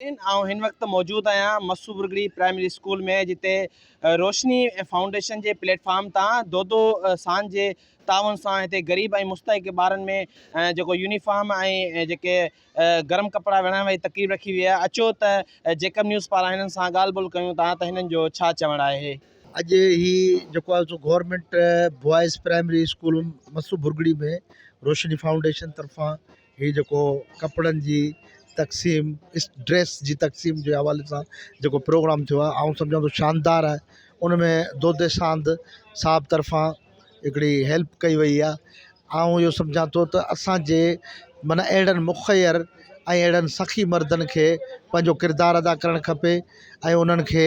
हिन वक्त मौजूद आहियां मस्सू बुरगड़ी प्राइमरी स्कूल में, जिते रोशनी फाउंडेशन के प्लेटफॉर्म तां दो सान के तावन सां हिते ग़रीब ऐं मुस्तहिक ॿारनि में जेको यूनिफॉर्म ऐं जेके गरम कपड़ा विरहाइण वारी तक़रीब रखी हुई आहे। अचो त जेकब न्यूज़ पारां हिननि सां ॻाल्हि ॿोल कयूं था त हिननि जो छा चवणु आहे। अज ही जो आहे सो government boys primary school Massu Burgadi में रोशनी फाउंडेशन तरफां ही जो कपड़न की तक़सीम ड्रेस की तक़सीम के हवाले से जो प्रोग्राम थो है समझा तो शानदार है। उनमें दोदे सांद साहब तरफां हिकड़ी हेल्प कई वही है। यो समझा तो असांजे माना अड़न मुखैर अड़न सखी मर्दन के पंहिंजो किरदार अदा करण खपे ऐं उन्हनि खे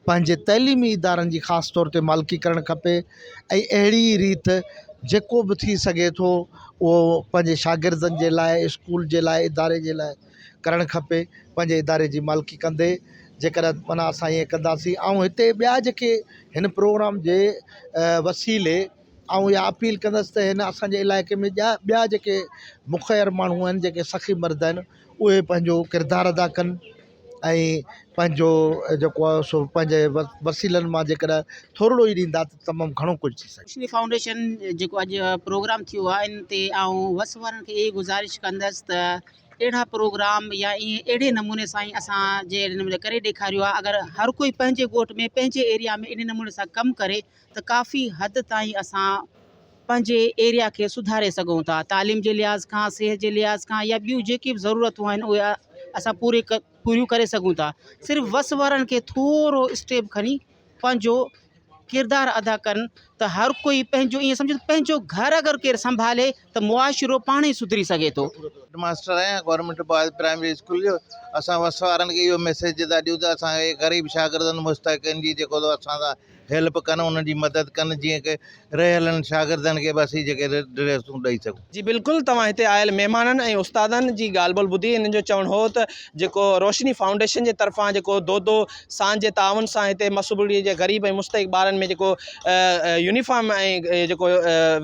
पंहिंजे तैलीमी इदारनि जी ख़ासि तौर ते मालिकी करण खपे ऐं अहिड़ी रीत जेको बि थी सघे थो उहो पंहिंजे शागिर्दनि जे लाइ स्कूल जे लाइ इदारे जे लाइ करण खपे। पंहिंजे इदारे जी मालिकी कंदे जेकर माना असां ईअं कंदासीं ऐं हिते ॿिया जेके हिन प्रोग्राम जे वसीले इहा अपील कंदसि त हिन असांजे इलाइक़े में ॿिया जेके मुखैर माण्हू आहिनि जेके सखी मर्द आहिनि उहे पंहिंजो किरदारु अदा कनि ऐं पंहिंजो जेको आहे सो पंहिंजे वसीलनि मां जेकर थोरो ई ॾींदा त तमामु घणो कुझु थी सघे। रोशनी फाउंडेशन जेको अॼु प्रोग्राम थियो आहे इन ते वस वारनि खे इहा गुज़ारिश कंदसि त अहिड़ा प्रोग्राम या ईअं अहिड़े नमूने सां ई असां जे नमूने करे ॾेखारियो आहे। अगरि हर कोई पंहिंजे ॻोठ में पंहिंजे एरिया में इन नमूने सां कमु करे त काफ़ी हद ताईं असां पंहिंजे एरिया खे सुधारे सघूं था। तालीम जे लिहाज़ खां, सिहत जे लिहाज़ खां या ॿियूं जेकी बि ज़रूरतूं आहिनि उहे असां पूरियूं करे सघूं था। सिर्फ़ु वस वारनि खे थोरो स्टेप खणी पंहिंजो किरदारु अदा कनि त हर कोई पंहिंजो ईअं सम्झो पंहिंजो घर अगरि केरु संभाले त मुआशिरो पाण ई सुधरी सघे थो। मास्टर आहियां गवर्नमेंट बॉयज़ प्राइमरी स्कूल जो। असां वस वारनि खे इहो मैसेज था ॾियूं त असांखे ग़रीब शागिर्दनि मुस्तहिकनि जी जेको असां सां हेल्प कनि, उन्हनि जी मदद कनि जीअं कि रहियल शागिर्दनि खे बस जेके ड्रेसूं ॾेई सघूं। जी बिल्कुलु, तव्हां हिते आयल महिमाननि ऐं उस्तादनि जी ॻाल्हि ॿोल ॿुधी। हिननि जो चवणु हो त जेको रोशनी फाउंडेशन जे तरफ़ां जेको दो सांझ जे तावन सां हिते मस्सू बुरगड़ी जे ग़रीब ऐं मुस्तहिक ॿारनि में जेको यूनिफॉर्म ऐं जेको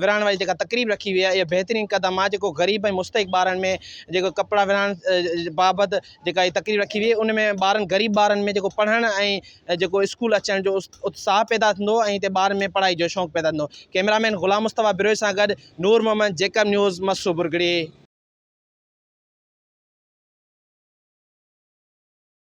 विरहाइण वारी जेका तक़रीब रखी हुई आहे, इहा बहितरीनु क़दम आहे। जेको ग़रीब ऐं मुस्तहिक ॿारनि में जेको कपिड़ा विरहाइण बाबति जेका हीअ तक़रीब रखी हुई, उन में ग़रीब ॿारनि में जेको पढ़ण ऐं जेको स्कूल अचण जो उत्साह पैदा थींदो ऐं हिते ॿारनि में पढ़ाई जो शौक़ु पैदा थींदो। कैमरामैन ग़ुलाम मुस्तफ़ा बिरोई सां गॾु नूर मोहम्मद, जेकब न्यूज़, मस्सू बुरगड़ी।